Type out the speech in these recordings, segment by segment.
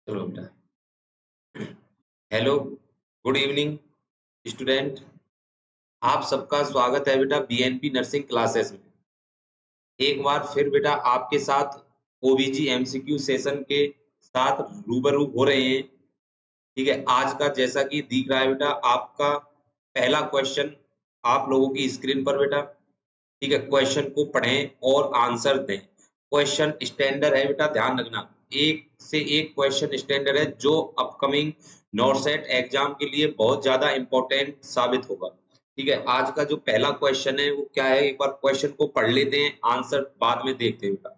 चलो बेटा। Hello, good evening student. आप सबका स्वागत है बेटा बीएनपी नर्सिंग क्लासेस में। एक बार फिर बेटा आपके साथ ओबीजी एमसीक्यू सेशन के साथ रूबरू हो रहे हैं। ठीक है, आज का जैसा कि दिख रहा है बेटा आपका पहला क्वेश्चन आप लोगों की स्क्रीन पर बेटा। ठीक है, क्वेश्चन को पढ़ें और आंसर दें। क्वेश्चन स्टैंडर्ड है बेटा, ध्यान रखना। एक से एक क्वेश्चन स्टैंडर्ड है जो अपकमिंग नॉर्सेट एग्जाम के लिए बहुत ज्यादा इंपॉर्टेंट साबित होगा। ठीक है, आज का जो पहला क्वेश्चन है वो क्या है, एक बार क्वेश्चन को पढ़ लेते हैं, आंसर बाद में देखते हैं बेटा।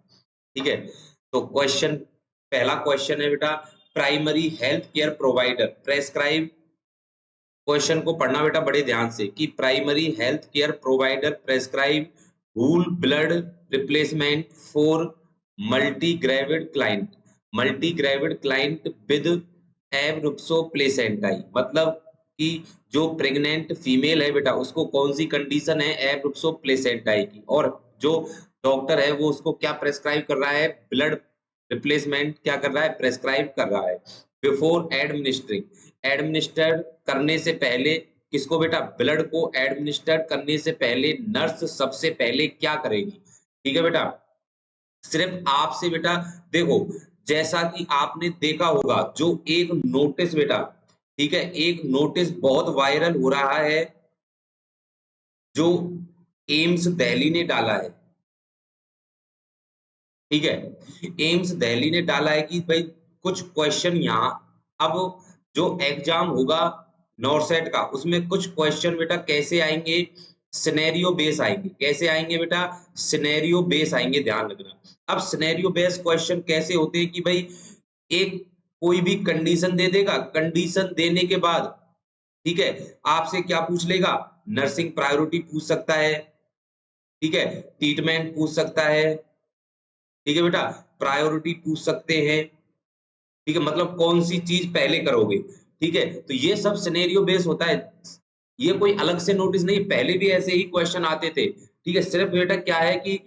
ठीक है, तो पहला क्वेश्चन है बेटा, primary health care provider prescribe. Question को पढ़ना बेटा बड़े ध्यान से कि primary health care provider prescribe whole blood replacement for multi gravid client with abruptio placentae. मतलब कि जो प्रेग्नेंट फीमेल है बेटा उसको कौन सी कंडीशन है, एब्रुप्सो प्लेसेंटाई की, और जो डॉक्टर है वो उसको क्या प्रेस्क्राइब कर रहा है, ब्लड रिप्लेसमेंट क्या कर रहा है, प्रेस्क्राइब कर रहा है। बिफोर एडमिनिस्टर करने से पहले किसको बेटा, ब्लड को एडमिनिस्टर करने से पहले नर्स सबसे पहले क्या करेगी। ठीक है बेटा, सिर्फ आपसे बेटा देखो, जैसा कि आपने देखा होगा जो एक नोटिस बेटा, ठीक है, एक नोटिस बहुत वायरल हो रहा है जो एम्स दिल्ली ने डाला है। ठीक है, एम्स दिल्ली ने डाला है कि भाई कुछ क्वेश्चन यहाँ, अब जो एग्जाम होगा नॉर्सेट का उसमें कुछ क्वेश्चन बेटा कैसे आएंगे, सिनेरियो बेस आएंगे। कैसे आएंगे बेटा, सिनेरियो बेस आएंगे, ध्यान रखना। अब सिनेरियो बेस क्वेश्चन कैसे होते हैं कि भाई एक कोई भी कंडीशन दे देगा, कंडीशन देने के बाद ठीक है आपसे क्या पूछ लेगा, नर्सिंग प्रायोरिटी पूछ सकता है, ठीक है, ट्रीटमेंट पूछ सकता है, ठीक है बेटा, प्रायोरिटी पूछ सकते हैं। ठीक है, मतलब कौन सी चीज पहले करोगे। ठीक है, तो ये सब सिनेरियो बेस होता है, ये कोई अलग से नोटिस नहीं, पहले भी ऐसे ही क्वेश्चन आते थे। ठीक है, सिर्फ बेटा क्या है कि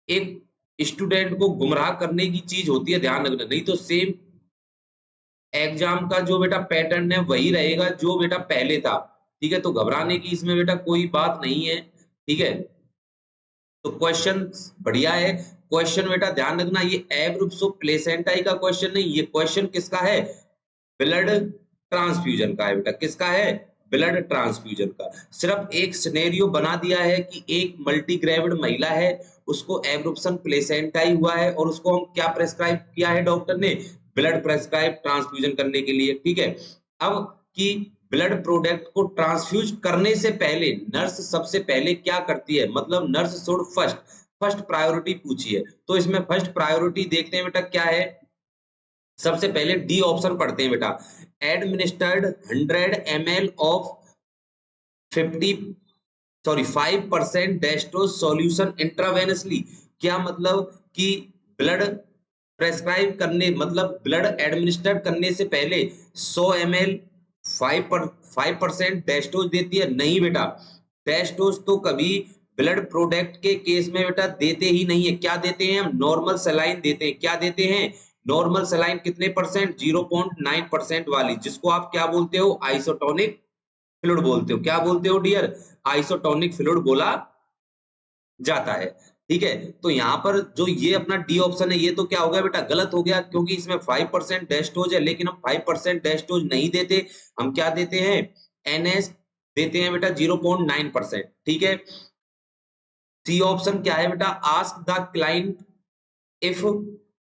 एक स्टूडेंट को गुमराह करने की चीज होती है, ध्यान रखना, नहीं तो सेम एग्जाम का जो बेटा पैटर्न है वही रहेगा जो बेटा पहले था। ठीक है, तो घबराने की इसमें बेटा कोई बात नहीं है। ठीक है, तो क्वेश्चन बढ़िया है। क्वेश्चन बेटा ध्यान रखना, ये एब्रुप्सो प्लेसेंटाई का क्वेश्चन नहीं, ये क्वेश्चन किसका है, ब्लड ट्रांसफ्यूजन का है बेटा। किसका है, ब्लड ट्रांसफ्यूजन का। सिर्फ एक सिनेरियो बना दिया है कि एक मल्टीग्रेविड महिला है, उसको एब्रुप्शन प्लेसेंटाई हुआ है और उसको हम क्या प्रेस्क्राइब किया है डॉक्टर ने, ब्लड प्रेस्क्राइब ट्रांसफ्यूजन करने के लिए। ठीक है, अब कि ब्लड प्रोडक्ट को ट्रांसफ्यूज करने से पहले नर्स सबसे पहले क्या करती है, मतलब नर्स शुड फर्स्ट प्रायोरिटी पूछी है, तो इसमें फर्स्ट प्रायोरिटी देखते हैं बेटा क्या है। सबसे पहले डी ऑप्शन पढ़ते हैं बेटा, administered 100 ml of 5% dextrose solution intravenously. क्या मतलब कि ब्लड प्रेस्क्राइब करने, मतलब ब्लड एडमिनिस्टर करने से पहले 100 ml 5% डेस्टोज देती है, नहीं बेटा। डेस्टोज तो कभी ब्लड प्रोडक्ट के केस में बेटा देते ही नहीं है। क्या देते हैं हम, नॉर्मल सलाइन देते हैं। क्या देते हैं, नॉर्मल सलाइन कितने परसेंट, 0.9% वाली, जिसको आप क्या बोलते हो, आइसोटोनिक फ्लूइड बोलते हो। क्या बोलते हो डियर, आइसोटोनिक फ्लूइड बोला जाता है। ठीक है, तो यहाँ पर जो ये अपना डी ऑप्शन है ये तो क्या हो गया बेटा, गलत हो गया, क्योंकि इसमें 5% डेस्टोज है, लेकिन हम 5% डेस्टोज नहीं देते, हम क्या देते हैं, एनएस देते हैं बेटा 0.9%। ठीक है, सी ऑप्शन क्या है बेटा, ask the client if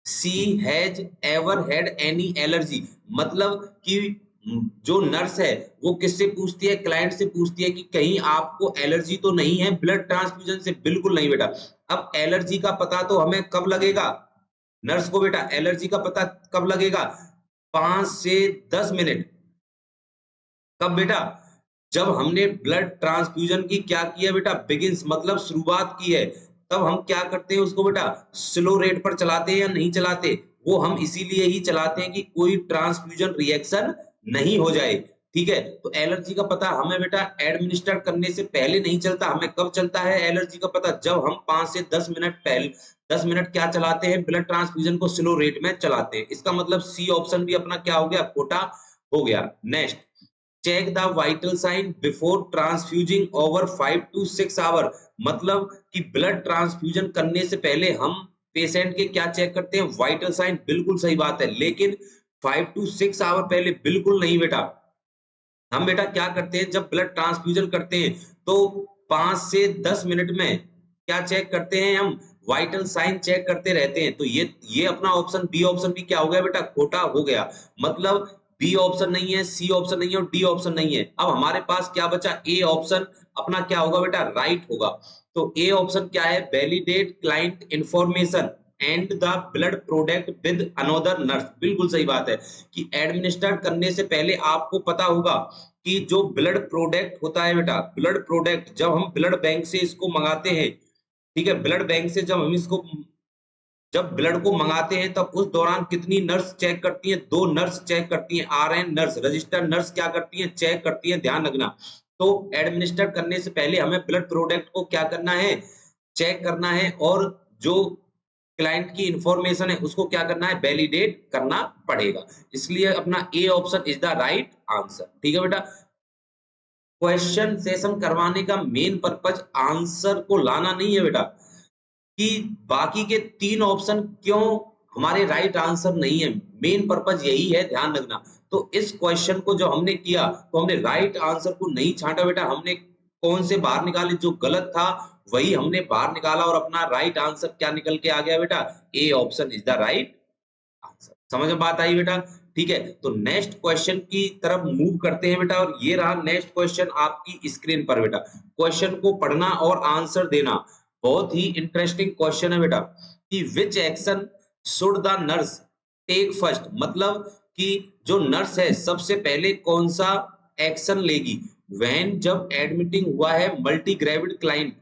she has ever had any allergy. मतलब कि जो नर्स है वो किससे पूछती है, क्लाइंट से पूछती है कि कहीं आपको एलर्जी तो नहीं है ब्लड ट्रांसफ्यूजन से। बिल्कुल नहीं बेटा। अब एलर्जी का पता तो हमें कब लगेगा, नर्स को बेटा एलर्जी का पता कब लगेगा, 5 से 10 मिनट। कब बेटा, जब हमने ब्लड ट्रांसफ्यूजन की क्या किया बेटा, बिगिंस मतलब शुरुआत की है, तब हम क्या करते हैं उसको बेटा स्लो रेट पर चलाते हैं या नहीं चलाते, वो हम इसीलिए ही चलाते हैं कि कोई ट्रांसफ्यूजन रिएक्शन नहीं हो जाए। ठीक है, तो एलर्जी का पता हमें बेटा एडमिनिस्टर करने से पहले नहीं चलता, हमें कब चलता है एलर्जी का पता, जब हम 5 से 10 मिनट पहले 10 मिनट क्या चलाते हैं, ब्लड ट्रांसफ्यूजन को स्लो रेट में चलाते हैं। इसका मतलब सी ऑप्शन भी अपना क्या हो गया, खोटा हो गया। Next, check the vital sign before transfusing over 5 to 6 hour, मतलब कि ब्लड ट्रांसफ्यूजन करने से पहले हम पेशेंट के क्या चेक करते हैं, वाइटल साइन। बिल्कुल सही बात है, लेकिन 5 to 6 आवर पहले बिल्कुल नहीं बेटा। हम बेटा क्या करते हैं, जब ब्लड ट्रांसफ्यूजन करते हैं तो 5 से 10 मिनट में क्या चेक करते हैं, हम वाइटल साइन चेक करते रहते हैं। तो ये अपना ऑप्शन बी ऑप्शन भी क्या हो गया बेटा, खोटा हो गया। मतलब बी ऑप्शन नहीं है, सी ऑप्शन नहीं है और डी ऑप्शन नहीं है। अब हमारे पास क्या बचा, ए ऑप्शन अपना क्या होगा बेटा, राइट होगा। तो ए ऑप्शन क्या है, validate client information and the blood product with another nurse. बिल्कुल सही बात है कि एडमिनिस्टर करने से पहले आपको पता होगा कि जो ब्लड प्रोडक्ट होता है बेटा, ब्लड प्रोडक्ट जब हम ब्लड बैंक से इसको मंगाते हैं, ठीक है, ब्लड बैंक से जब हम इसको जब ब्लड को मंगाते हैं तब उस दौरान कितनी नर्स चेक करती हैं, 2 नर्स चेक करती हैं। आरएन नर्स, रजिस्टर्ड नर्स क्या करती हैं, चेक करती हैं, ध्यान रखना। तो एडमिनिस्टर करने से पहले हमें ब्लड प्रोडक्ट को क्या करना है, चेक करना है, और जो क्लाइंट की इंफॉर्मेशन है उसको क्या करना है, वैलिडेट करना पड़ेगा। इसलिए अपना A option is the right answer. ठीक है बेटा, क्वेश्चन सेशन करवाने का मेन पर्पज आंसर को लाना नहीं है बेटा, कि बाकी के 3 ऑप्शन क्यों हमारे राइट आंसर नहीं है, मेन पर्पज यही है, ध्यान रखना। तो इस क्वेश्चन को जो हमने किया तो हमने राइट आंसर को नहीं छांटा बेटा, हमने कौन से बाहर निकाले, जो गलत था वही हमने बाहर निकाला और अपना राइट आंसर क्या निकल के आ गया बेटा, A option is the right answer. समझ में बात आई बेटा? ठीक है, तो नेक्स्ट क्वेश्चन की तरफ मूव करते हैं बेटा, और ये रहा नेक्स्ट क्वेश्चन आपकी स्क्रीन पर बेटा। क्वेश्चन को पढ़ना और आंसर देना, बहुत ही इंटरेस्टिंग क्वेश्चन है बेटा, कि which action should the nurse take first, मतलब कि जो नर्स है सबसे पहले कौन सा एक्शन लेगी, वैन जब एडमिटिंग हुआ है मल्टी ग्रेविड क्लाइंट,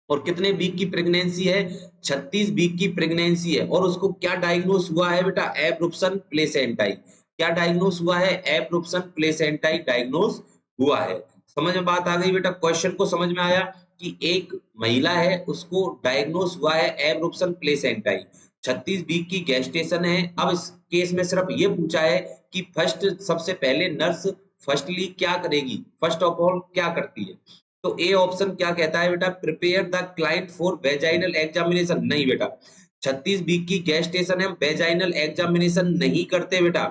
और कितने वीक की प्रेगनेंसी है, 36 वीक की प्रेगनेंसी है, और उसको क्या डायग्नोस हुआ है बेटा, एब्रुप्शन प्लेसेंटाई। क्या डायग्नोस हुआ है, एब्रुप्शन प्लेसेंटाई डायग्नोस हुआ है। समझ में बात आ गई बेटा? क्वेश्चन को समझ में आया कि एक महिला है उसको डायग्नोस हुआ है एब्रुप्शन प्लेसेंटाई, 36 वीक की गेस्टेशन है। अब इस केस में सिर्फ ये पूछा है कि फर्स्ट, सबसे पहले नर्स फर्स्टली क्या करेगी, फर्स्ट ऑफ ऑल क्या करती है। तो ए ऑप्शन क्या कहता है बेटा, prepare the client for vaginal examination. नहीं बेटा, 36 वीक की गेस्टेशन है, वेजाइनल एग्जामिनेशन नहीं करते बेटा।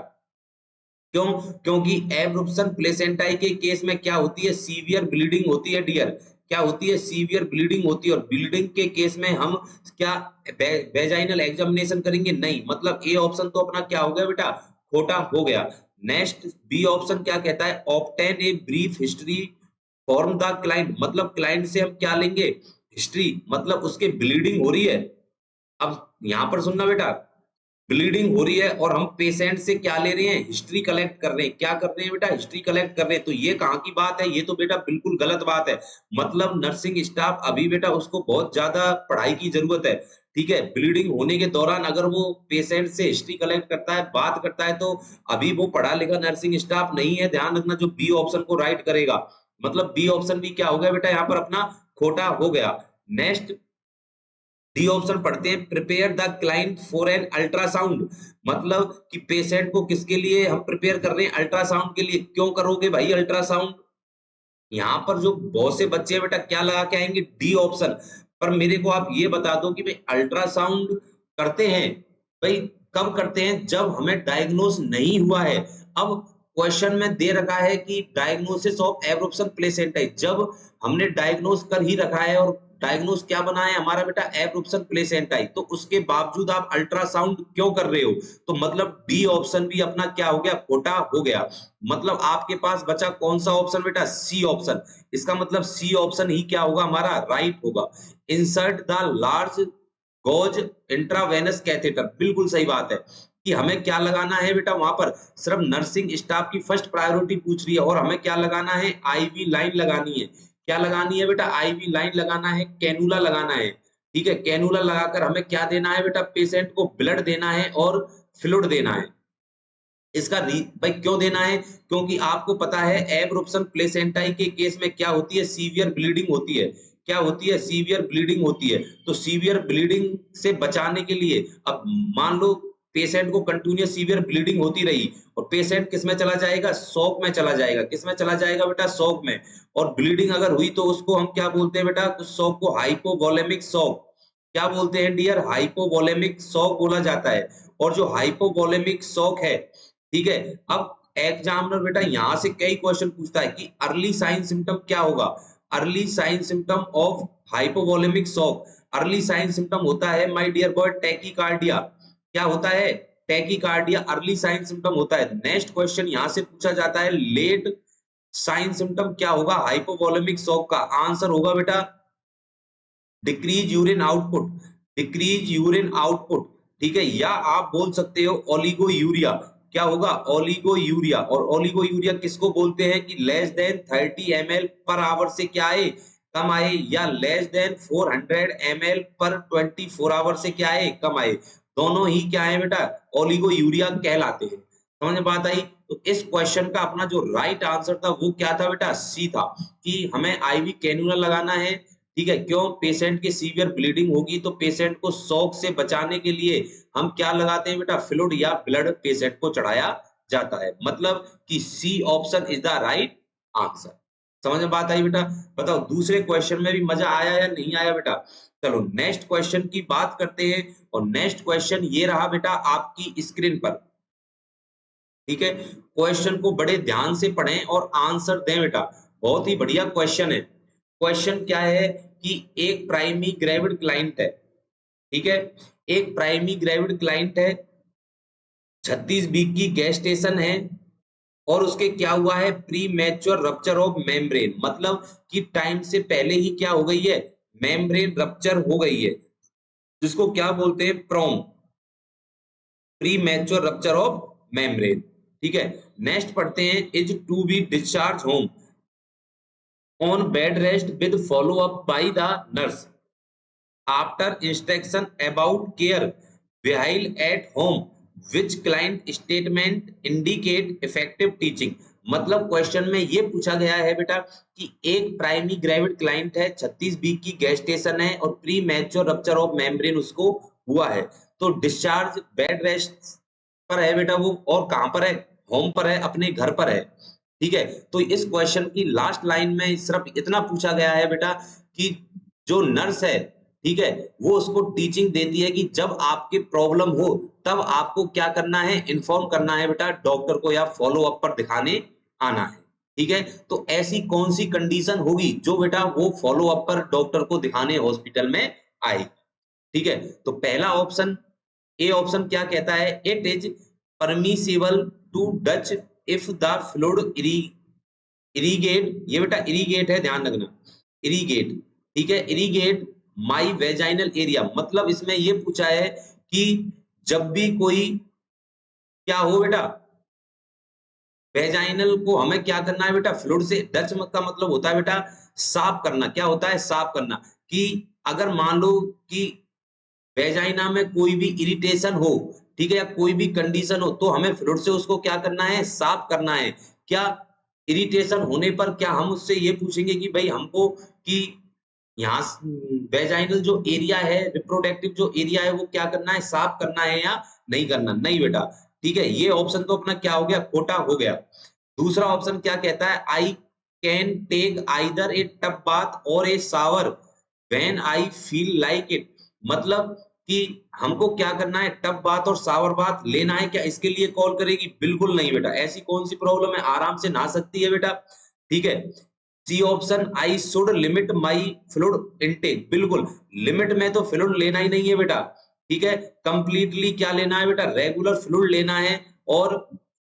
क्यों? क्योंकि एब्रुप्शन प्लेसेंटाई के केस में क्या होती है, सीवियर ब्लीडिंग होती है डियर। क्या होती है, सीवियर ब्लीडिंग होती है, और ब्लीडिंग के केस में हम क्या वेजाइनल एग्जामिनेशन करेंगे? नहीं। मतलब ए ऑप्शन तो अपना क्या हो गया बेटा, खोटा हो गया। नेक्स्ट बी ऑप्शन क्या कहता है, obtain a brief history form the client, मतलब क्लाइंट से हम क्या लेंगे, हिस्ट्री, मतलब उसके ब्लीडिंग हो रही है। अब यहां पर सुनना बेटा, ब्लीडिंग हो रही है और हम पेशेंट से क्या ले रहे हैं, हिस्ट्री कलेक्ट कर रहे हैं। क्या कर रहे हैं बेटा, हिस्ट्री कलेक्ट कर रहे हैं। तो ये कहां की बात है, ये तो बेटा बिल्कुल गलत बात है। मतलब नर्सिंग स्टाफ अभी बेटा उसको बहुत ज्यादा पढ़ाई की जरूरत है। ठीक है, ब्लीडिंग होने के दौरान अगर वो पेशेंट से हिस्ट्री कलेक्ट करता है, बात करता है, तो अभी वो पढ़ा लिखा नर्सिंग स्टाफ नहीं है। ध्यान रखना, जो बी ऑप्शन को राइट करेगा। मतलब बी ऑप्शन भी क्या हो गया बेटा, यहाँ पर अपना खोटा हो गया। नेक्स्ट डी ऑप्शन पढ़ते हैं, prepare the client for an ultrasound, मतलब कि पेशेंट को किसके लिए हम प्रिपेयर कर रहे हैं, अल्ट्रासाउंड के लिए। क्यों करोगे भाई अल्ट्रासाउंड? यहाँ पर जो बहुत से बच्चे बेटा क्या लगा के आएंगे, डी ऑप्शन। पर मेरे को आप ये बता दो कि भाई अल्ट्रासाउंड करते हैं, भाई कब करते हैं, जब हमें डायग्नोस नहीं हुआ है। अब क्वेश्चन में दे रखा है कि डायग्नोसिस ऑफ एब्रुप्शन प्लेसेंटाई, जब हमने डायग्नोस कर ही रखा है, और डायग्नोस क्या बना है हमारा बेटा, एब्रुप्शन प्लेसेंटाई, तो उसके बावजूद आप अल्ट्रासाउंड क्यों कर रहे हो? तो मतलब डी ऑप्शन भी अपना क्या हो गया, खोटा हो गया। मतलब आपके पास बचा कौन सा ऑप्शन बेटा, सी ऑप्शन। इसका मतलब सी ऑप्शन ही क्या होगा हमारा, राइट होगा। Insert the large gauge intravenous catheter, बिल्कुल सही बात है कि हमें क्या लगाना है बेटा, वहां पर सिर्फ नर्सिंग स्टाफ की फर्स्ट प्रायोरिटी पूछ रही है, और हमें क्या लगाना है, आईवी लाइन लगानी है। क्या लगानी है बेटा, आईवी लाइन लगाना है, कैनुला लगाना है। ठीक है, कैनुला लगाकर हमें क्या देना है बेटा, पेशेंट को ब्लड देना है और फ्लूइड देना है। इसका भाई क्यों देना है, क्योंकि आपको पता है एब्रुप्शन प्लेसेंटाई के केस में क्या होती है, सीवियर ब्लीडिंग होती है। क्या होती है, सीवियर ब्लीडिंग होती है। तो सीवियर ब्लीडिंग से बचाने के लिए अब मान लो पेशेंट को कंटिन्यूअस सीवियर ब्लीडिंग होती रही और पेशेंट किस में चला जाएगा, शॉक में चला जाएगा। किस में चला जाएगा बेटा, शॉक में। और ब्लीडिंग अगर हुई तो उसको हम क्या बोलते हैं बेटा, उस शॉक को हाइपोवोलेमिक शॉक, क्या बोलते हैं डियर, हाइपोवोलेमिक शॉक बोला जाता है। और जो हाइपोवोलेमिक शॉक है, ठीक है, अब एग्जामिनर बेटा यहाँ से कई क्वेश्चन पूछता है कि अर्ली साइन सिम्टम क्या होगा। Early sign symptom of hypovolemic shock, early sign symptom होता है माय डियर बॉय टैकीकार्डिया। क्या होता है, टैकीकार्डिया अर्ली साइन सिम्टम होता है। नेक्स्ट क्वेश्चन यहाँ से पूछा जाता है लेट साइन सिम्टम क्या होगा हाइपोवोलेमिक शॉक का। आंसर होगा बेटा decrease urine output, decrease urine output, ठीक है। या आप बोल सकते हो ओलिगो यूरिया। क्या होगा, ओलिगो यूरिया। और ओलिगो यूरिया किसको बोलते हैं कि less than 30 ml per hour से क्या आए, कम आए, या लेस देन 400 ml पर 24 आवर से क्या आए, कम आए। दोनों ही क्या है बेटा, ओलिगो यूरिया कहलाते हैं। समझ में बात आई। तो इस क्वेश्चन का अपना जो राइट आंसर था वो क्या था बेटा, सी था, कि हमें आईवी कैन्युला लगाना है। ठीक है, क्यों, पेशेंट की सीवियर ब्लीडिंग होगी तो पेशेंट को शॉक से बचाने के लिए हम क्या लगाते हैं बेटा, फ्लूइड या ब्लड पेशेंट को चढ़ाया जाता है। मतलब कि C option is the right answer. समझ में बात आई बेटा। बताओ दूसरे क्वेश्चन में भी मजा आया या नहीं आया बेटा। चलो नेक्स्ट क्वेश्चन की बात करते हैं। और नेक्स्ट क्वेश्चन ये रहा बेटा आपकी स्क्रीन पर। ठीक है, क्वेश्चन को बड़े ध्यान से पढ़ें और आंसर दें बेटा। बहुत ही बढ़िया क्वेश्चन है। क्वेश्चन क्या है कि एक प्राइमरी ग्रेविड क्लाइंट है, ठीक है, एक प्राइमरी ग्रेविड क्लाइंट है, 36 वीक की गेस्टेशन है और उसके क्या हुआ है, pre mature rupture of membrane, मतलब कि टाइम से पहले ही क्या हो गई है, मेम्ब्रेन रप्चर हो गई है, जिसको क्या बोलते हैं, PROM, premature rupture of membrane. ठीक है, नेक्स्ट पढ़ते हैं, is to be discharge home on bed rest with follow up by the nurse after instruction about care while at home, which client statement indicate effective teaching। मतलब question में ये पूछा गया है बेटा कि एक प्राइमरी ग्रेविड क्लाइंट है, 36 वीक की गेस्टेशन है और pre mature rupture of membrane उसको हुआ है। तो डिस्चार्ज बेड रेस्ट पर है बेटा वो, और कहां पर है, होम पर है, अपने घर पर है। ठीक है, तो इस क्वेश्चन की लास्ट लाइन में सिर्फ इतना पूछा गया है बेटा कि जो नर्स है, ठीक है, वो उसको टीचिंग देती है कि जब आपके प्रॉब्लम हो तब आपको क्या करना है, इन्फॉर्म करना है बेटा डॉक्टर को या फॉलो अप पर दिखाने आना है। ठीक है, तो ऐसी कौन सी कंडीशन होगी जो बेटा वो फॉलो अप पर डॉक्टर को दिखाने हॉस्पिटल में आएगी। ठीक है, तो पहला ऑप्शन, ए ऑप्शन क्या कहता है, it is permissible to douche if the fluid irrigate, ये बेटा इरीगेट है, ध्यान रखना, इरीगेट, ठीक है, इरीगेट माई वेजाइनल एरिया। मतलब इसमें ये पूछा है कि जब भी कोई क्या हो बेटा, वेजाइनल को हमें क्या करना है बेटा, फ्लूइड से, डच का मतलब होता है बेटा साफ करना। क्या होता है, साफ करना। कि अगर मान लो कि वेजाइना में कोई भी इरिटेशन हो, ठीक है, या कोई भी कंडीशन हो तो हमें फ्लूइड से उसको क्या करना है, साफ करना है। क्या इरिटेशन होने पर क्या हम उससे ये पूछेंगे कि भाई हमको कि यहाँ वेजाइनल जो एरिया है, रिप्रोडक्टिव जो एरिया है वो क्या करना है, साफ करना है या नहीं करना, नहीं बेटा। ठीक है, ये ऑप्शन तो अपना क्या हो गया, खोटा हो गया। दूसरा ऑप्शन क्या कहता है, I can take either a tub bath or a shower when I feel like it. मतलब कि हमको क्या करना है, टब बाथ और शावर बाथ लेना है, क्या इसके लिए कॉल करेगी, बिल्कुल नहीं बेटा। ऐसी कौन सी प्रॉब्लम है, आराम से नहा सकती है बेटा। ठीक है, C option, I should limit my fluid intake, बिल्कुल लिमिट में तो फ्लूइड लेना ही नहीं है बेटा। ठीक है, कंप्लीटली क्या लेना है बेटा, रेगुलर फ्लूइड लेना है और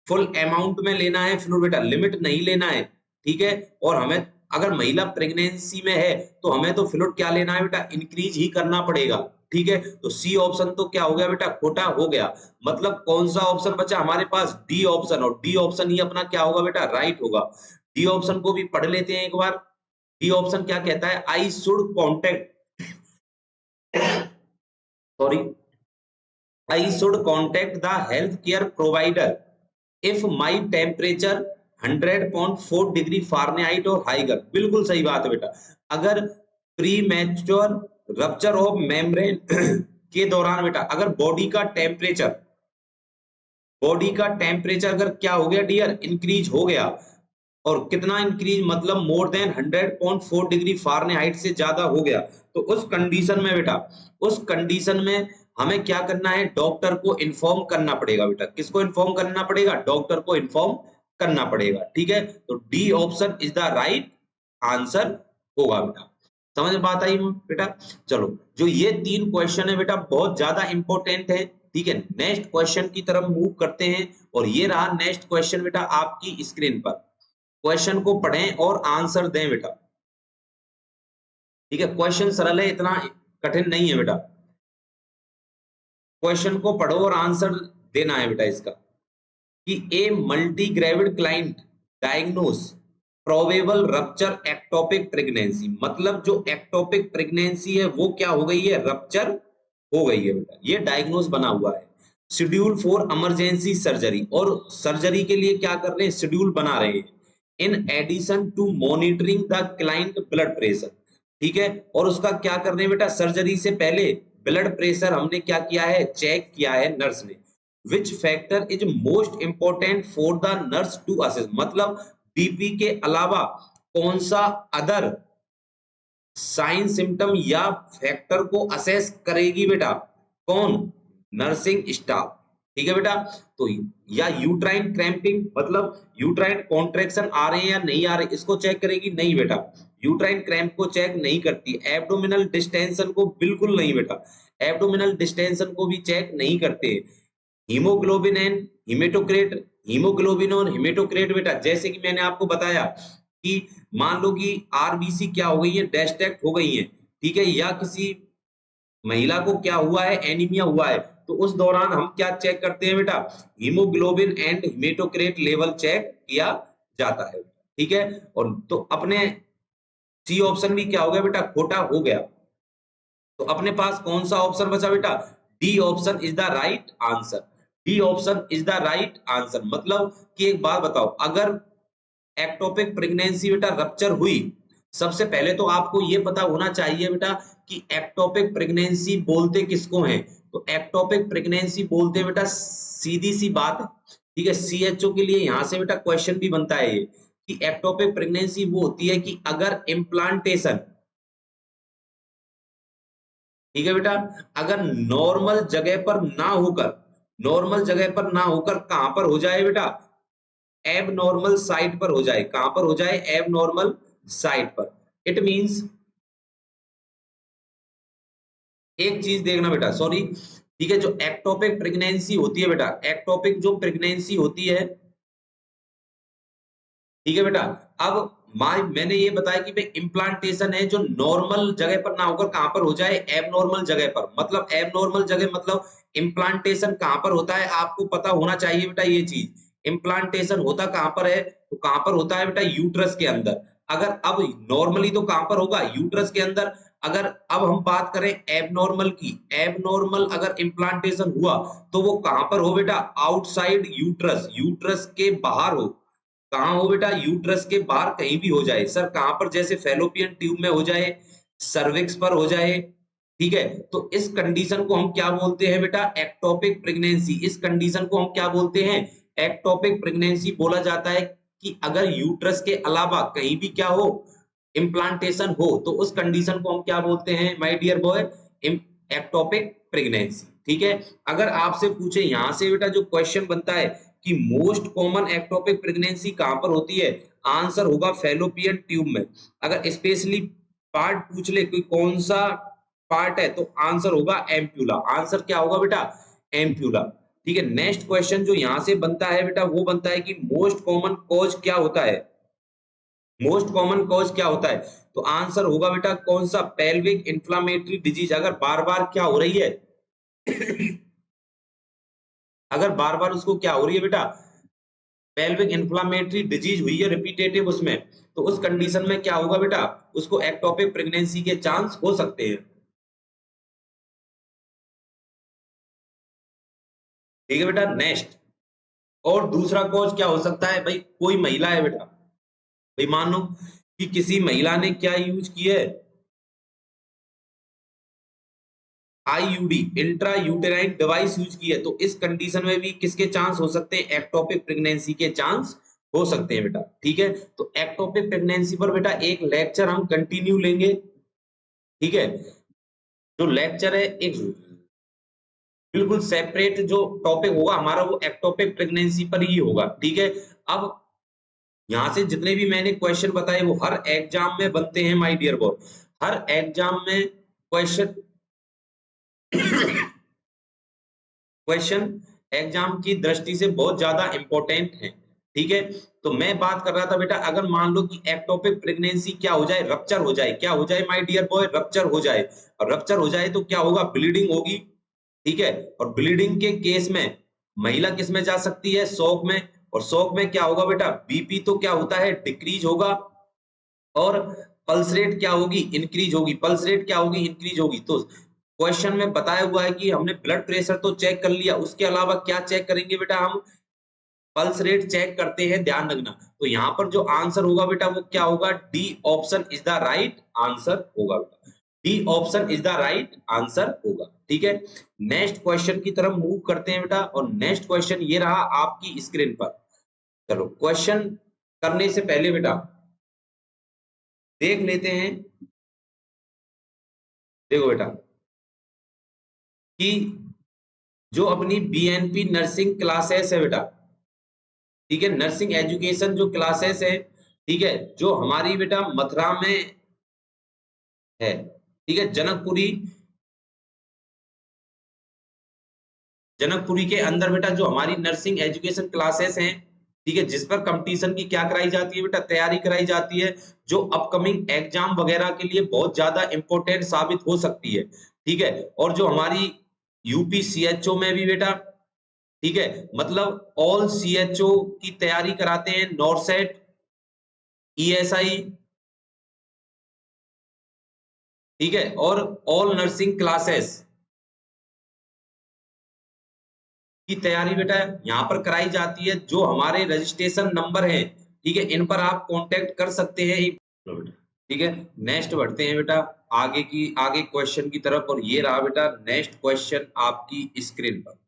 फुल अमाउंट में लेना है फ्लूइड बेटा, लिमिट नहीं लेना है। ठीक है, और हमें अगर महिला प्रेगनेंसी में है तो हमें तो फ्लूइड क्या लेना है बेटा, इंक्रीज ही करना पड़ेगा। ठीक है, तो सी ऑप्शन तो क्या हो गया बेटा, खोटा हो गया। मतलब कौन सा ऑप्शन बचा हमारे पास, डी ऑप्शन, और डी ऑप्शन ही अपना क्या होगा बेटा, राइट होगा। डी ऑप्शन को भी पढ़ लेते हैं एक बार। डी ऑप्शन क्या कहता है, I should contact, sorry, I should contact the health care provider if my temperature 100.4 degree Fahrenheit और हाइगर। बिल्कुल सही बात है बेटा। अगर pre mature rupture of membrane के दौरान बेटा अगर बॉडी का टेम्परेचर अगर क्या हो गया डियर, इंक्रीज हो गया, और कितना इंक्रीज मतलब मोर देन 100.4 डिग्री फारेनहाइट से ज्यादा हो गया, तो उस कंडीशन में बेटा, उस कंडीशन में हमें क्या करना है, डॉक्टर को इन्फॉर्म करना पड़ेगा बेटा। किसको इन्फॉर्म करना पड़ेगा? डॉक्टर को इन्फॉर्म करना पड़ेगा। ठीक है, तो D option is the right answer होगा बेटा। समझ में बात आई बेटा? चलो, जो ये 3 क्वेश्चन है बेटा बहुत ज्यादा इंपॉर्टेंट है। ठीक है, नेक्स्ट क्वेश्चन की तरफ मूव करते हैं, और ये रहा नेक्स्ट क्वेश्चन बेटा आपकी स्क्रीन पर। क्वेश्चन को पढ़ें और आंसर दें बेटा। ठीक है, क्वेश्चन सरल है, इतना कठिन नहीं है बेटा। क्वेश्चन को पढ़ो और आंसर देना है बेटा इसका, कि a multi gravid client diagnose probable rupture ectopic pregnancy, मतलब जो एक्टोपिक प्रेगनेंसी है वो क्या हो गई है, रप्चर हो गई है बेटा, ये डायग्नोस बना हुआ है। शेड्यूल फॉर इमरजेंसी सर्जरी, और सर्जरी के लिए क्या कर रहे हैं, शेड्यूल बना रहे हैं। In addition to monitoring the client blood pressure. ठीक है, और उसका क्या कर रहे हैं बेटा, सर्जरी से पहले ब्लड प्रेशर हमने क्या किया है, चेक किया है नर्स ने। Which factor is most important for the nurse to assess, मतलब बीपी के अलावा कौन सा अदर साइन सिम्टम या फैक्टर को असेस करेगी बेटा, कौन, नर्सिंग स्टाफ। ठीक है बेटा, तो या यूट्राइन क्रैम्पिंग, मतलब यूट्राइन कॉन्ट्रैक्शन आ रहे हैं या नहीं आ रहे, इसको चेक करेगी? नहीं बेटा, यूट्राइन क्रैम्प को चेक नहीं करती। एब्डोमिनल डिस्टेंशन को बिल्कुल नहीं बेटा, एब्डोमिनल डिस्टेंशन को भी चेक नहीं करते। हीमोग्लोबिन एंड हिमेटोक्रेट, हीमोग्लोबिन और हिमेटोक्रेट बेटा, जैसे कि मैंने आपको बताया कि मान लो कि आरबीसी क्या हो गई है, डेस्ट्रैक्ट हो गई है। ठीक है, या किसी महिला को क्या हुआ है, एनीमिया हुआ है, तो उस दौरान हम क्या चेक करते हैं बेटा, हीमोग्लोबिन एंड हिमेटोक्रेट लेवल चेक किया जाता है। ठीक है, और तो अपने सी ऑप्शन भी क्या हो गया बेटा, खोटा हो गया। तो अपने पास कौन सा ऑप्शन बचा बेटा, D option is the right answer. D option is the right answer, मतलब कि एक बात बताओ, अगर एक्टोपिक प्रेगनेंसी बेटा रप्चर हुई, सबसे पहले तो आपको ये पता होना चाहिए बेटा कि एक्टोपिक प्रेगनेंसी बोलते किसको हैं। तो एक्टोपिक प्रेगनेंसी बोलते हैं बेटा, सीधी सी बात है। ठीक है, सीएचओ के लिए यहां से बेटा क्वेश्चन भी बनता है ये, कि एक्टोपिक प्रेगनेंसी वो होती है कि अगर इम्प्लांटेशन, ठीक है बेटा, अगर नॉर्मल जगह पर ना होकर, नॉर्मल जगह पर ना होकर कहां पर हो जाए बेटा, एब नॉर्मल साइट पर हो जाए। कहां पर हो जाए, एब नॉर्मल साइट पर। इट मींस, एक चीज देखना बेटा, सॉरी, ठीक है, जो एक्टोपिक प्रेगनेंसी होती है बेटा, एक्टोपिक जो प्रेगनेंसी होती है, ठीक है बेटा, अब मैंने ये बताया कि भाई इम्प्लांटेशन है जो नॉर्मल जगह पर ना होकर कहां पर हो जाए, एबनॉर्मल जगह पर। मतलब एबनॉर्मल जगह मतलब इम्प्लांटेशन कहां पर होता है, आपको पता होना चाहिए बेटा ये चीज। इम्प्लांटेशन होता कहां पर है, तो कहां पर होता है बेटा, यूट्रस के अंदर। अगर अब नॉर्मली तो कहां पर होगा, यूट्रस के अंदर। अगर अब हम बात करें एबनॉर्मल की, एबनॉर्मल अगर इम्प्लांटेशन हुआ तो वो कहां पर हो बेटा, आउटसाइड यूट्रस, यूट्रस के बाहर हो। कहाँ हो बेटा, यूट्रस के बाहर कहीं भी हो जाए सर, कहां पर, जैसे फेलोपियन ट्यूब में हो जाए, सर्विक्स पर हो जाए। ठीक है, तो इस कंडीशन को हम क्या बोलते हैं बेटा, एक्टोपिक प्रेगनेंसी। इस कंडीशन को हम क्या बोलते हैं, एक्टोपिक प्रेगनेंसी बोला जाता है, कि अगर यूट्रस के अलावा कहीं भी क्या हो, इम्प्लांटेशन हो, तो उस कंडीशन को हम क्या बोलते हैं my dear boy, ectopic pregnancy. ठीक है, अगर आपसे पूछे यहां से बेटा जो क्वेश्चन बनता है कि मोस्ट कॉमन एक्टोपिक प्रेगनेंसी कहां पर होती है, आंसर होगा फेलोपियन ट्यूब में। अगर स्पेशली पार्ट पूछ ले कोई कौन सा पार्ट है, तो आंसर होगा एम्प्यूला। आंसर क्या होगा बेटा, एम्प्यूला। ठीक है, नेक्स्ट क्वेश्चन जो यहां से बनता है बेटा, वो बनता है कि मोस्ट कॉमन कॉज क्या होता है, मोस्ट कॉमन कॉज क्या होता है, तो आंसर होगा बेटा कौन सा, पेल्विक इन्फ्लामेटरी डिजीज। अगर बार बार क्या हो रही है अगर बार बार उसको क्या हो रही है बेटा, पेल्विक इन्फ्लामेटरी डिजीज हुई है रिपीटेटिव उसमें, तो उस कंडीशन में क्या होगा बेटा, उसको एक्टोपिक प्रेगनेंसी के चांस हो सकते हैं। ठीक है बेटा, नेक्स्ट, और दूसरा कॉज क्या हो सकता है भाई, कोई महिला है बेटा, भाई मान लो कि किसी महिला ने क्या यूज की है, IUD intra uterine device use की है, तो इस कंडीशन में भी किसके चांस हो सकते हैं, एक्टोपिक प्रेगनेंसी के चांस हो सकते हैं बेटा। ठीक है, तो एक्टोपिक प्रेगनेंसी पर बेटा एक लेक्चर हम कंटिन्यू लेंगे। ठीक है, जो लेक्चर है एक बिल्कुल सेपरेट जो टॉपिक होगा हमारा वो एक्टोपिक प्रेगनेंसी पर ही होगा। ठीक है, अब यहाँ से जितने भी मैंने क्वेश्चन बताए वो हर एग्जाम में बनते हैं माय डियर बॉय, हर एग्जाम में क्वेश्चन क्वेश्चन एग्जाम की दृष्टि से बहुत ज्यादा इंपॉर्टेंट है। ठीक है, तो मैं बात कर रहा था बेटा, अगर मान लो कि एक्टोपिक प्रेगनेंसी क्या हो जाए, रप्चर हो जाए, क्या हो जाए माय डियर बॉय, रप्चर हो जाए, और रप्चर हो जाए तो क्या होगा, ब्लीडिंग होगी। ठीक है, और ब्लीडिंग के केस में महिला किस में जा सकती है, शॉक में, और शॉक में क्या होगा बेटा, बीपी तो क्या होता है, डिक्रीज होगा, और पल्स रेट क्या होगी, इंक्रीज होगी, पल्स रेट क्या होगी, इंक्रीज होगी। तो क्वेश्चन में बताया हुआ है कि हमने ब्लड प्रेशर तो चेक कर लिया, उसके अलावा क्या चेक करेंगे बेटा, हम पल्स रेट चेक करते हैं, ध्यान रखना। तो यहाँ पर जो आंसर होगा बेटा वो क्या होगा, D option is the right answer होगा बेटा, D option is the right answer होगा। ठीक है, नेक्स्ट क्वेश्चन की तरफ मूव करते हैं बेटा, और नेक्स्ट क्वेश्चन ये रहा आपकी स्क्रीन पर। चलो क्वेश्चन करने से पहले बेटा देख लेते हैं, देखो बेटा कि जो अपनी बीएनपी नर्सिंग क्लासेस है बेटा, ठीक है, नर्सिंग एजुकेशन जो क्लासेस है, ठीक है, जो हमारी बेटा मथुरा में है, ठीक है, जनकपुरी के अंदर बेटा जो हमारी नर्सिंग एजुकेशन क्लासेस हैं, ठीक है, जिस पर कंपटीशन की क्या कराई जाती है बेटा, तैयारी कराई जाती है, जो अपकमिंग एग्जाम वगैरह के लिए बहुत ज्यादा इंपॉर्टेंट साबित हो सकती है। ठीक है, और जो हमारी यूपी सीएचओ में भी बेटा, ठीक है, मतलब ऑल सीएचओ की तैयारी कराते हैं, नॉरसेट, ईएसआई, ठीक है, और ऑल नर्सिंग क्लासेस की तैयारी बेटा यहाँ पर कराई जाती है। जो हमारे रजिस्ट्रेशन नंबर है, ठीक है, इन पर आप कांटेक्ट कर सकते हैं। ठीक है, नेक्स्ट बढ़ते हैं बेटा आगे क्वेश्चन की तरफ, और ये रहा बेटा नेक्स्ट क्वेश्चन आपकी स्क्रीन पर।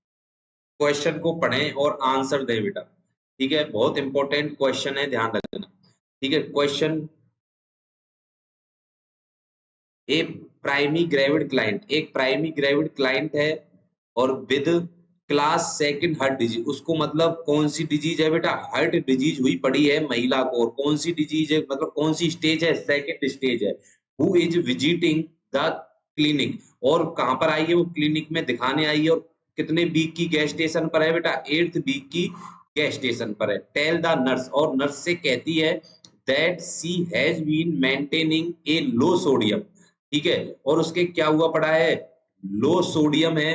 क्वेश्चन को पढ़ें और आंसर दें बेटा। ठीक है, बहुत इंपॉर्टेंट क्वेश्चन है, ध्यान रखना। ठीक है, क्वेश्चन, एक प्राइमरी ग्रेविड क्लाइंट है, और with class second heart disease, उसको मतलब कौन सी डिजीज है बेटा, हार्ट डिजीज हुई पड़ी है महिला को, और कौन सी डिजीज है, मतलब कौन सी स्टेज है, सेकंड स्टेज है। Who is visiting the clinic, और कहां पर आई है वो, क्लिनिक में दिखाने आई है, और कितने वीक की गेस्टेशन पर है बेटा, 8th वीक की गेस्टेशन पर है। टेल द नर्स, और नर्स से कहती है that she has been maintaining a low sodium, ठीक है, और उसके क्या हुआ पड़ा है, लो सोडियम है,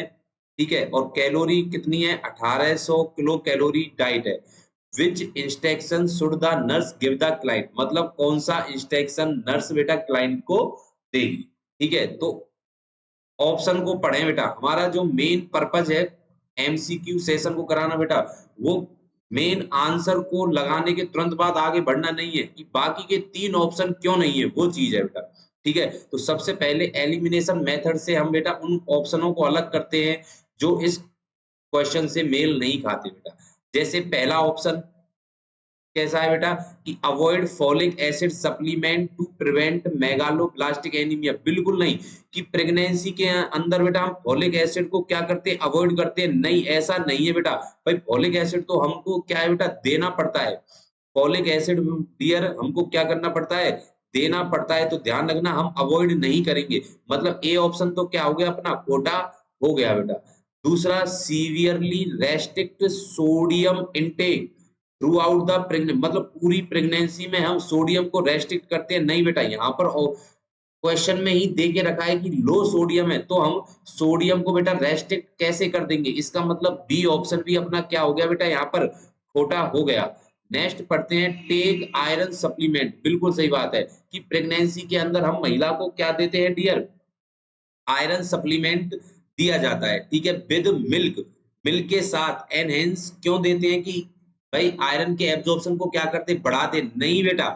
ठीक है, और कैलोरी कितनी है, 1800 किलो कैलोरी डाइट है। विच instruction should the nurse give the client, मतलब कौन सा इंस्ट्रक्शन नर्स बेटा क्लाइंट को देगी। ठीक है, तो ऑप्शन को पढ़ें बेटा, हमारा जो मेन पर्पज है एमसीक्यू सेशन को कराना बेटा, वो मेन आंसर को लगाने के तुरंत बाद आगे बढ़ना नहीं है कि बाकी के 3 ऑप्शन क्यों नहीं है, वो चीज है बेटा। ठीक है, तो सबसे पहले एलिमिनेशन मेथड से हम बेटा उन ऑप्शनों को अलग करते हैं जो इस क्वेश्चन से मेल नहीं खाते बेटा। जैसे पहला ऑप्शन कैसा है बेटा कि avoid folic acid supplement to prevent megaloblastic anaemia, बिल्कुल नहीं कि प्रेगनेंसी के अंदर बेटा हम फॉलिक एसिड को क्या करते हैं, अवॉइड करते हैं, नहीं ऐसा नहीं है बेटा। भाई फॉलिक एसिड तो हमको क्या है बेटा, देना पड़ता है, फॉलिक एसिड डियर हमको क्या करना पड़ता है, देना पड़ता है। तो ध्यान रखना हम अवॉइड नहीं करेंगे, मतलब ए ऑप्शन तो क्या हो गया अपना खोटा हो गया बेटा। दूसरा severely restrict sodium intake through out the pregnancy, मतलब पूरी प्रेगनेंसी में हम सोडियम को रेस्ट्रिक्ट करते हैं, नहीं बेटा, यहाँ पर क्वेश्चन में ही दे के रखा है कि लो सोडियम है, तो हम सोडियम को बेटा रेस्ट्रिक्ट कैसे कर देंगे, इसका मतलब बी ऑप्शन भी अपना क्या हो गया बेटा, यहाँ पर खोटा हो गया। नेक्स्ट पढ़ते हैं टेक आयरन सप्लीमेंट, बिल्कुल सही बात है कि प्रेगनेंसी के अंदर हम महिला को क्या देते हैं डियर, आयरन सप्लीमेंट दिया जाता है, ठीक है, विद मिल्क, मिल्क के साथ। एनहेंस क्यों देते हैं कि भाई आयरन के एब्जॉर्प्शन को क्या करते, बढ़ाते, नहीं बेटा।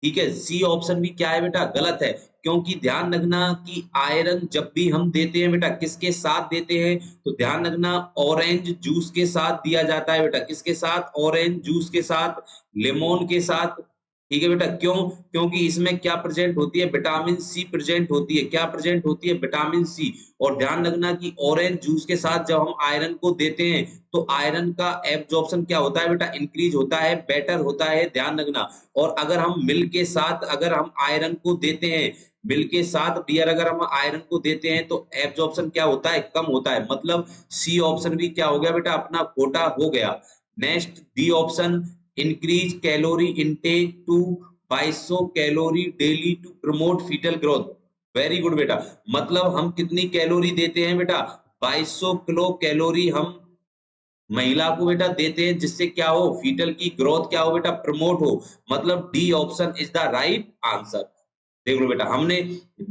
ठीक है, सी ऑप्शन भी क्या है बेटा, गलत है, क्योंकि ध्यान रखना कि आयरन जब भी हम देते हैं बेटा किसके साथ देते हैं, तो ध्यान रखना ऑरेंज जूस के साथ दिया जाता है बेटा, किसके साथ, ऑरेंज जूस के साथ, लेमन के साथ। ठीक है बेटा, क्यों, क्योंकि इसमें क्या प्रेजेंट होती है, विटामिन सी प्रेजेंट होती है, क्या प्रेजेंट होती है, विटामिन सी। और ध्यान रखना कि ऑरेंज जूस के साथ जब हम आयरन को देते हैं तो आयरन का एब्जॉर्प्शन क्या होता है बेटा, इंक्रीज होता है, बेटर होता है, ध्यान रखना। और अगर हम मिल्क के साथ अगर हम आयरन को देते हैं, मिल्क के साथ डियर अगर हम आयरन को देते हैं तो एब्जॉर्प्शन क्या होता है, कम होता है। मतलब सी ऑप्शन भी क्या हो गया बेटा, अपना खोटा हो गया। Next D option, increase calorie intake to 2200 calorie daily to promote fetal growth. Very good बेटा, मतलब हम कितनी कैलोरी देते हैं बेटा, 2200 किलो कैलोरी हम महिला को बेटा देते हैं, जिससे क्या हो, फीटल की ग्रोथ क्या हो बेटा, प्रमोट हो। मतलब D option is the right answer. देख लो बेटा, हमने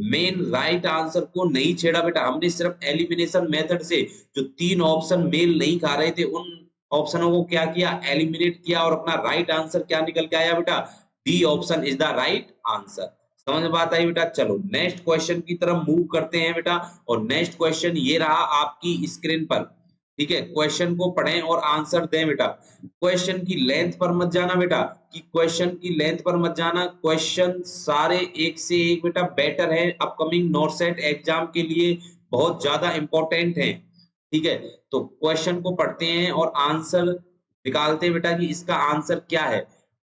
मेन राइट आंसर को नहीं छेड़ा बेटा, हमने सिर्फ एलिमिनेशन मेथड से जो 3 ऑप्शन मेल नहीं खा रहे थे उन ऑप्शनों को क्या किया, एलिमिनेट किया, और अपना राइट आंसर क्या निकल के आया बेटा, D option is the right answer. समझ में बात आई बेटा। चलो नेक्स्ट क्वेश्चन की तरफ मूव करते हैं बेटा, और नेक्स्ट क्वेश्चन ये रहा आपकी स्क्रीन पर। ठीक है, क्वेश्चन को पढ़ें और आंसर दें बेटा। क्वेश्चन की लेंथ पर मत जाना बेटा, कि क्वेश्चन की लेंथ पर मत जाना, क्वेश्चन सारे एक से एक बेटा बेटर है, अपकमिंग नॉर्सेट एग्जाम के लिए बहुत ज्यादा इंपॉर्टेंट है। ठीक है, तो क्वेश्चन को पढ़ते हैं और आंसर निकालते हैं बेटा कि इसका आंसर क्या है।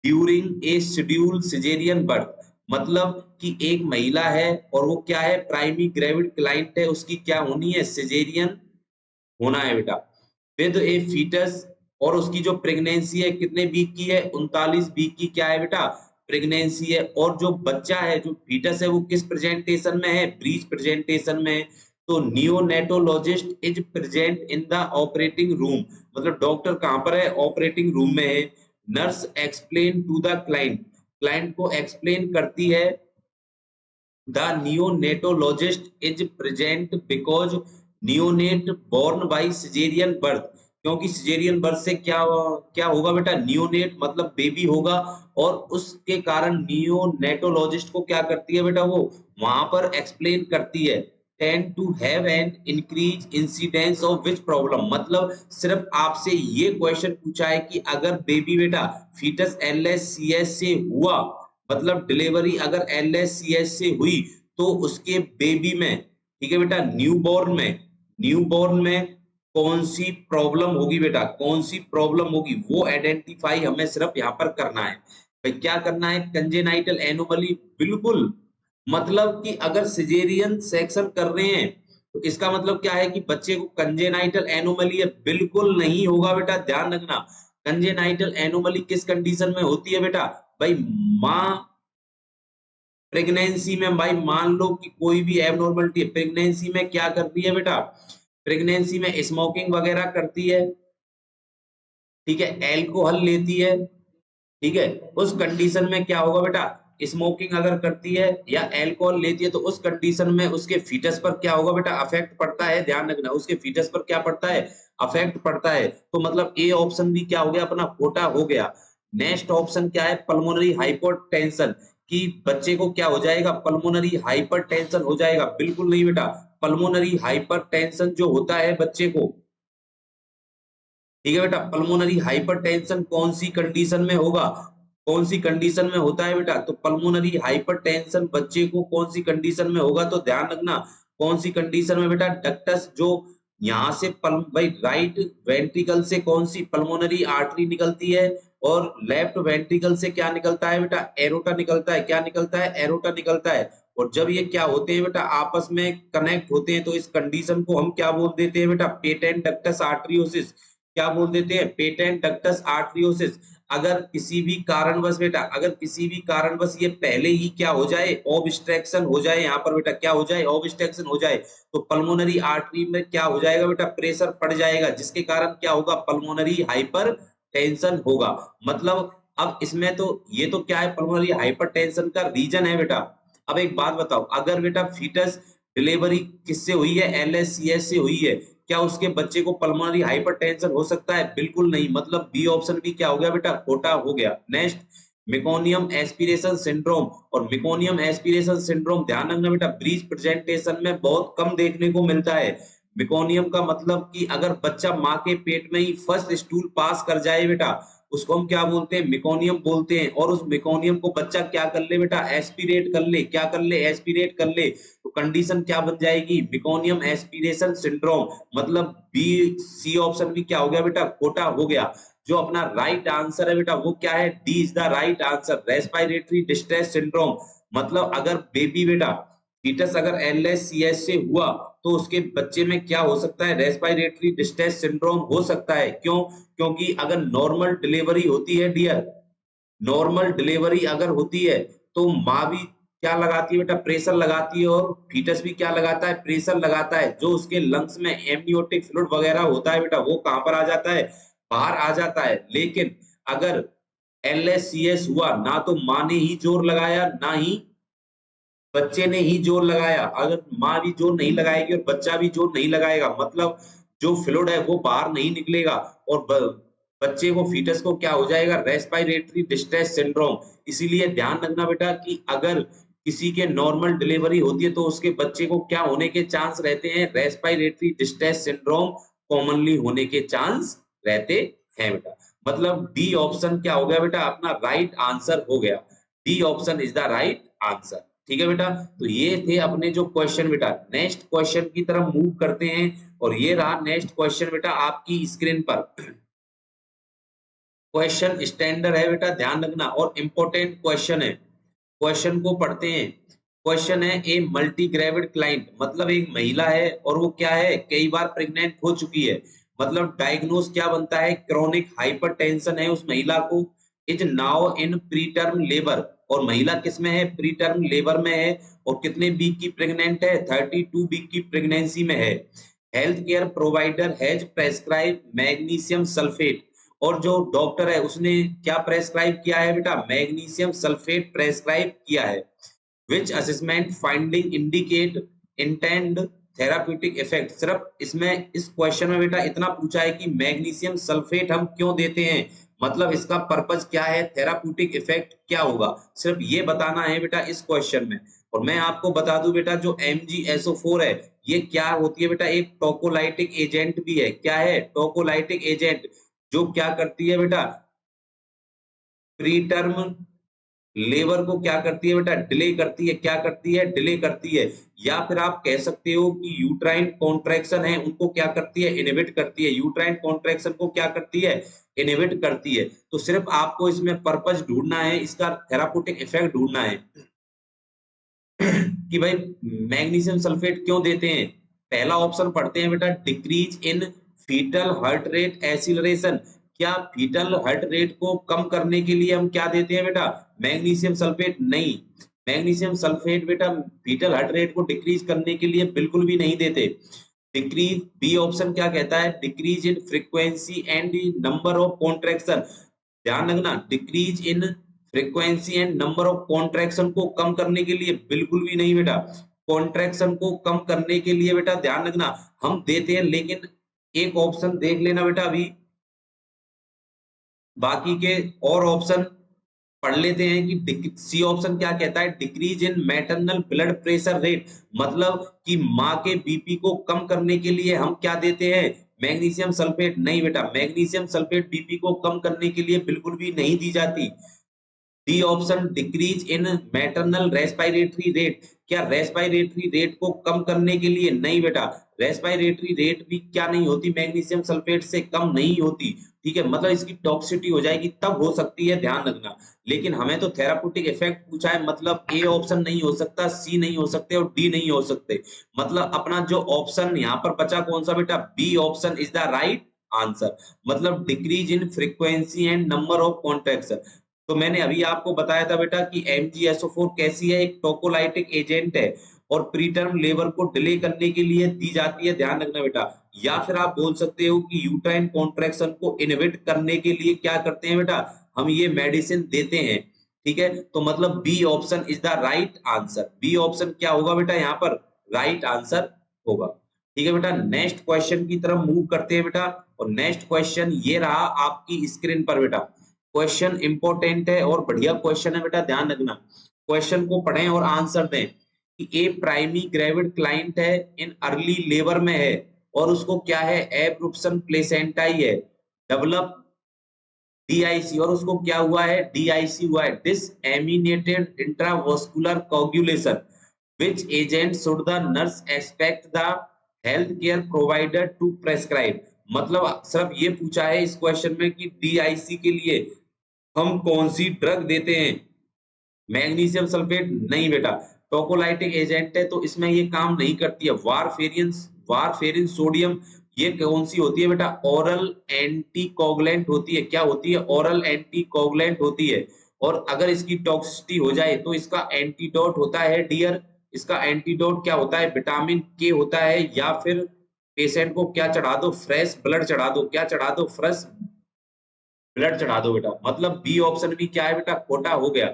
During a schedule caesarean birth, मतलब कि एक महिला है और वो क्या है, प्राइमरी ग्रेविड क्लाइंट है, उसकी क्या होनी है, सिजेरियन होना है बेटा। विद ए फीटस, और उसकी जो प्रेगनेंसी है कितने वीक की है, 39 वीक की क्या है बेटा, प्रेगनेंसी है। और जो बच्चा है, जो फीटस है, वो किस प्रेजेंटेशन में है, ब्रीच प्रेजेंटेशन में है। तो neonatologist is present in the operating room, मतलब डॉक्टर कहां पर है, ऑपरेटिंग रूम में है। Nurse explain to the client, client को एक्सप्लेन करती है, the neonatologist is present because neonate born by cesarean birth, क्योंकि सिजेरियन बर्थ से क्या क्या होगा बेटा, नियोनेट मतलब बेबी होगा, और उसके कारण नियोनेटोलॉजिस्ट को क्या करती है बेटा, वो वहां पर एक्सप्लेन करती है। Tend to have an increase incidence of which problem, मतलब सिर्फ आपसे ये क्वेश्चन पूछा है कि अगर बेबी बेटा फीटस एलएससीएस से हुआ, मतलब डिलीवरी अगर एलएससीएस से हुई, तो उसके बेबी में, ठीक है बेटा, न्यूबॉर्न में कौन सी प्रॉब्लम होगी बेटा, कौन सी प्रॉब्लम होगी, वो आइडेंटिफाई हमें सिर्फ यहाँ पर करना है। भाई क्या करना है, कंजेनाइटल एनोमली, बिल्कुल। मतलब कि अगर सिजेरियन सेक्शन कर रहे हैं तो इसका मतलब क्या है कि बच्चे को कंजेनाइटल एनोमली है, बिल्कुल नहीं होगा बेटा, ध्यान रखना। कंजेनाइटल एनोमली किस कंडीशन में होती है बेटा, भाई माँ प्रेगनेंसी में, भाई मान लो कि कोई भी एबनॉर्मलिटी है, प्रेगनेंसी में क्या करती है बेटा, प्रेगनेंसी में स्मोकिंग वगैरह करती है, ठीक है, एल्कोहल लेती है, ठीक है, उस कंडीशन में क्या होगा बेटा, स्मोकिंग अगर करती है या अल्कोहल लेती है तो उस कंडीशन में उसके फीटस पर क्या होगा बेटा, अफेक्ट पड़ता है, ध्यान रखना, उसके फीटस पर क्या पड़ता है, अफेक्ट पड़ता है। तो मतलब ए ऑप्शन भी क्या हो गया, अपना खोटा हो गया। नेक्स्ट ऑप्शन क्या है, पल्मोनरी हाइपरटेंशन, कि बच्चे को क्या हो जाएगा, पल्मोनरी हाइपरटेंशन हो जाएगा, बिल्कुल नहीं बेटा। पल्मोनरी हाइपरटेंशन जो होता है बच्चे को, ठीक है बेटा, पल्मोनरी हाइपरटेंशन कौन सी कंडीशन में होगा, कौन सी कंडीशन में होता है बेटा, तो पल्मोनरी हाइपरटेंशन बच्चे को कौन सी कंडीशन में होगा, तो ध्यान रखना कौन सी कंडीशन में बेटा, डक्टस जो यहाँ से भाई राइट वेंट्रिकल से कौन सी पल्मोनरी आर्टरी निकलती है, और लेफ्ट वेंट्रिकल से क्या निकलता है बेटा, एरोटा निकलता है, क्या निकलता है, एरोटा निकलता है। और जब ये क्या होते हैं बेटा, आपस में कनेक्ट होते हैं, तो इस कंडीशन को हम क्या बोल देते हैं बेटा, पेटेंट डक्टस आर्टरियोसिस, क्या बोल देते हैं, पेटेंट डक्टस आर्टरियोसिस। अगर किसी भी कारणवश बेटा, अगर किसी भी कारणवश ये पहले ही क्या हो जाए, ऑब्स्ट्रक्शन हो जाए, यहाँ पर बेटा क्या हो जाए, ऑब्स्ट्रक्शन हो जाए, तो पल्मोनरी आर्टरी में क्या हो जाएगा बेटा, प्रेशर पड़ जाएगा, जिसके कारण क्या होगा, पल्मोनरी हाइपर टेंशन होगा। मतलब अब इसमें तो ये तो क्या है, पल्मोनरी हाइपर टेंशन का रीजन है बेटा। अब एक बात बताओ, अगर बेटा फीटस डिलीवरी किससे हुई है, एलएससीएस से हुई है, क्या उसके बच्चे को पल्मोनरी हाइपरटेंशन हो सकता है, बिल्कुल नहीं। मतलब बी ऑप्शन भी क्या हो गया बेटा, खोटा हो गया। Next, meconium aspiration syndrome. और मेकोनियम एस्पिरेशन सिंड्रोम ध्यान रखना बेटा ब्रीच प्रेजेंटेशन में बहुत कम देखने को मिलता है। मेकोनियम का मतलब कि अगर बच्चा माँ के पेट में ही फर्स्ट स्टूल पास कर जाए बेटा, उसको हम क्या बोलते हैं, मेकोनियम बोलते हैं। और उस मेकोनियम को बच्चा क्या कर ले बेटा, एस्पिरेट कर ले, क्या कर ले, एस्पिरेट कर ले, तो कंडीशन क्या बन जाएगी, मेकोनियम एस्पिरेशन सिंड्रोम। मतलब बी सी ऑप्शन भी क्या हो गया बेटा, खोटा हो गया। जो अपना राइट आंसर है बेटा वो क्या है, D is the right answer, respiratory distress syndrome. मतलब अगर बेबी बेटा फीटस अगर एलएससीएस से हुआ तो उसके बच्चे में क्या हो सकता है, रेस्पिरेटरी डिस्ट्रेस सिंड्रोम हो सकता है। क्यों, क्योंकि अगर नॉर्मल डिलीवरी होती है डियर, नॉर्मल डिलीवरी अगर होती है तो माँ भी क्या लगाती है बेटा, प्रेशर लगाती है, और फीटस भी क्या लगाता है, प्रेशर लगाता है। जो उसके लंग्स में एमनियोटिक फ्लूइड वगैरह होता है बेटा वो कहां पर आ जाता है, बाहर आ जाता है। लेकिन अगर एलएससीएस हुआ ना तो माँ ने ही जोर लगाया ना ही बच्चे ने ही जोर लगाया। अगर माँ भी जोर नहीं लगाएगी और बच्चा भी जोर नहीं लगाएगा, मतलब जो फ्लूइड है वो बाहर नहीं निकलेगा, और बच्चे को फीटस को क्या हो जाएगा, रेस्पिरेटरी डिस्ट्रेस सिंड्रोम। इसीलिए ध्यान रखना बेटा कि अगर किसी के नॉर्मल डिलीवरी होती है तो उसके बच्चे को क्या होने के चांस रहते हैं, रेस्पिरेटरी डिस्ट्रेस सिंड्रोम कॉमनली होने के चांस रहते हैं बेटा। मतलब डी ऑप्शन क्या हो गया बेटा, अपना राइट आंसर हो गया। D option is the right answer. ठीक है बेटा, तो ये थे अपने जो क्वेश्चन बेटा। नेक्स्ट क्वेश्चन की तरफ मूव करते हैं, और ये रहा नेक्स्ट क्वेश्चन बेटा आपकी स्क्रीन पर। क्वेश्चन स्टैंडर्ड है बेटा, ध्यान रखना, और इंपॉर्टेंट क्वेश्चन है। क्वेश्चन को पढ़ते हैं। क्वेश्चन है, ए मल्टी ग्रेविड क्लाइंट, मतलब एक महिला है और वो क्या है, कई बार प्रेग्नेंट हो चुकी है। मतलब डायग्नोस क्या बनता है, क्रोनिक हाइपरटेंशन है उस महिला को, is now in pre term labour. और महिला किस में है, प्री टर्म लेबर में है। और कितने वीक की प्रेग्नेंट है, 32 वीक की प्रेगनेंसी में है। Health care provider has prescribe magnesium sulphate. और जो डॉक्टर है उसने क्या प्रेस्क्राइब किया है बेटा, मैग्नीशियम सल्फेट प्रेस्क्राइब किया है। विच assessment finding indicate intend therapeutic effect. सिर्फ इसमें इस क्वेश्चन में बेटा इतना पूछा है कि मैग्नीशियम सल्फेट हम क्यों देते हैं, मतलब इसका पर्पज क्या है, थेराप्यूटिक इफेक्ट क्या होगा, सिर्फ ये बताना है बेटा इस क्वेश्चन में। और मैं आपको बता दूं बेटा जो MgSO4 है ये क्या होती है बेटा, एक टोकोलाइटिक एजेंट भी है। क्या है, टोकोलाइटिक एजेंट, जो क्या करती है बेटा, प्री टर्म लेबर को क्या करती है बेटा, डिले करती है। क्या करती है, डिले करती है। या फिर आप कह सकते हो कि यूट्राइन कॉन्ट्रैक्शन है उनको क्या करती है, इनहिबिट करती है। यूट्राइन कॉन्ट्रैक्शन को क्या करती है, इनहिबिट करती है। तो सिर्फ आपको इसमें पर्पस ढूंढना है, इसका थेराप्यूटिक इफेक्ट ढूंढना है कि भाई मैग्नीशियम सल्फेट क्यों देते हैं। पहला ऑप्शन पढ़ते हैं बेटा, decrease in fetal heart rate acceleration. क्या फीटल हार्ट रेट को कम करने के लिए हम क्या देते हैं बेटा, मैग्नीशियम सल्फेट। नहीं, मैग्नीशियम सल्फेट बेटा फीटल हार्ट रेट को डिक्रीज करने के लिए बिल्कुल भी नहीं देते। डिक्रीज, बी ऑप्शन क्या कहता है, decrease in frequency and number of contraction. ध्यान रखना, decrease in frequency and number of contraction को कम करने के लिए बिल्कुल भी नहीं बेटा। कॉन्ट्रैक्शन को कम करने के लिए बेटा ध्यान रखना हम देते हैं, लेकिन एक ऑप्शन देख लेना बेटा अभी, बाकी के और ऑप्शन पढ़ लेते हैं कि सी ऑप्शन क्या कहता है, decrease in maternal blood pressure rate. मतलब कि माँ के बीपी को कम करने के लिए हम क्या देते हैं, मैग्नीशियम सल्फेट। नहीं बेटा, मैग्नीशियम सल्फेट बीपी को कम करने के लिए बिल्कुल भी नहीं दी जाती। D option, decrease in maternal respiratory rate. क्या रेस्पिरेटरी रेट को कम करने के लिए, नहीं बेटा, रेस्पिरेटरी रेट भी क्या नहीं होती, मैग्नीशियम सल्फेट से कम नहीं होती। ठीक है, मतलब इसकी टॉक्सिसिटी हो जाएगी तब हो सकती है, ध्यान रखना। लेकिन हमें तो थेराप्यूटिक इफेक्ट पूछा है, मतलब ए ऑप्शन नहीं हो सकता, सी नहीं हो सकते और डी नहीं हो सकते। मतलब अपना जो ऑप्शन यहाँ पर बचा कौन सा बेटा, B option is the right answer. मतलब decrease in frequency and number of contraction. तो मैंने अभी आपको बताया था बेटा कि MgSO4 कैसी है, एक टोकोलाइटिक एजेंट है और प्रीटर्म लेबर को डिले करने के लिए दी जाती है, ध्यान रखना बेटा। या फिर आप बोल सकते हो कि यूट्राइन कॉन्ट्रैक्शन को इनहिबिट करने के लिए क्या करते हैं बेटा, हम ये मेडिसिन देते हैं। ठीक है, तो मतलब B option is the right answer. B option क्या होगा बेटा, यहाँ पर राइट आंसर होगा। ठीक है बेटा, नेक्स्ट क्वेश्चन की तरफ मूव करते हैं बेटा। और नेक्स्ट क्वेश्चन ये रहा आपकी स्क्रीन पर बेटा। क्वेश्चन इंपॉर्टेंट है और बढ़िया क्वेश्चन है बेटा, ध्यान रखना। क्वेश्चन को पढ़ें और आंसर दें कि ए प्राइमरी ग्रेविड क्लाइंट है, इन अर्ली लेबर में है और उसको क्या है, एब्रुप्शन प्लेसेंटाई है, डेवलप डीआईसी, और उसको क्या हुआ है, डीआईसी हुआ है, disseminated intravascular coagulation, which agent should the nurse expect the health care provider to prescribe। मतलब सिर्फ ये पूछा है इस क्वेश्चन में कि डीआईसी के लिए हम कौन सी ड्रग देते हैं। मैग्नीशियम सल्फेट नहीं बेटा, टोकोलाइटिक एजेंट है तो इसमें ये काम नहीं करती है। वारफेरिन सोडियम, ये कौन सी होती है बेटा, ओरल एंटीकोगुलेंट होती है। क्या होती है, ओरल एंटीकोगुलेंट होती है। और अगर इसकी टॉक्सिसिटी हो जाए तो इसका एंटीडोट होता है डियर, इसका एंटीडोट क्या होता है, विटामिन के होता है, या फिर पेशेंट को क्या चढ़ा दो, फ्रेश ब्लड चढ़ा दो। क्या चढ़ा दो, फ्रेश ब्लड चढ़ा दो बेटा। मतलब बी ऑप्शन भी क्या है बेटा, खोटा हो गया।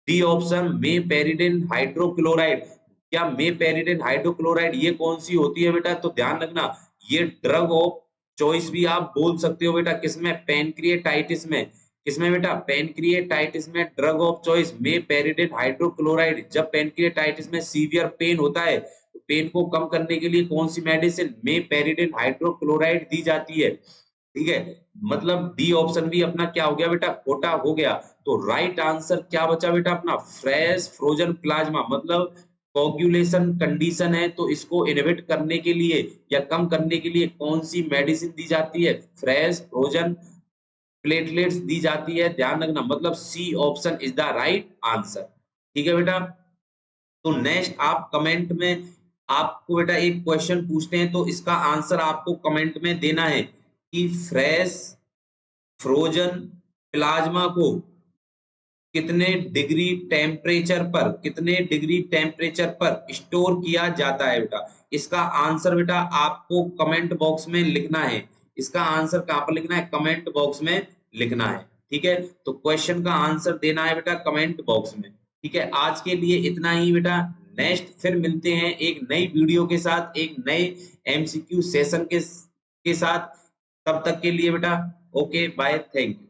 डी ऑप्शन मेपेरिडिन हाइड्रोक्लोराइड, क्या मेपेरिडिन हाइड्रोक्लोराइड ये कौन सी होती है बेटा, तो ध्यान रखना ये ड्रग ऑफ चॉइस भी आप बोल सकते हो बेटा। किसमें, पैनक्रिएटाइटिस में। किसमें बेटा, पैनक्रिएटाइटिस में ड्रग ऑफ चॉइस मेपेरिडिन हाइड्रोक्लोराइड। जब पैनक्रिएटाइटिस में सीवियर पेन होता है तो पेन को कम करने के लिए कौन सी मेडिसिन, मेपेरिडिन हाइड्रोक्लोराइड दी जाती है। ठीक है, मतलब डी ऑप्शन भी अपना क्या हो गया बेटा, खोटा हो गया। तो राइट आंसर क्या बचा बेटा अपना, फ्रेश फ्रोजन प्लाज्मा। मतलब कोगुलेशन कंडीशन है तो इसको इनहिबिट करने के लिए या कम करने के लिए कौन सी मेडिसिन दी जाती है, फ्रेश फ्रोजन प्लेटलेट्स दी जाती है। ध्यान रखना, मतलब C option is the right answer. ठीक है बेटा। तो नेक्स्ट आप कमेंट में, आपको बेटा एक क्वेश्चन पूछते हैं तो इसका आंसर आपको कमेंट में देना है कि फ्रेश फ्रोजन प्लाज्मा को कितने डिग्री टेम्परेचर पर स्टोर किया जाता है बेटा। इसका आंसर बेटा आपको कमेंट बॉक्स में लिखना है। इसका आंसर कहां पर लिखना है, कमेंट बॉक्स में लिखना है। ठीक है, तो क्वेश्चन का आंसर देना है बेटा कमेंट बॉक्स में। ठीक है, आज के लिए इतना ही बेटा। नेक्स्ट फिर मिलते हैं एक नई वीडियो के साथ, एक नए एमसीक्यू सेशन के साथ। तब तक के लिए बेटा ओके बाय, थैंक यू।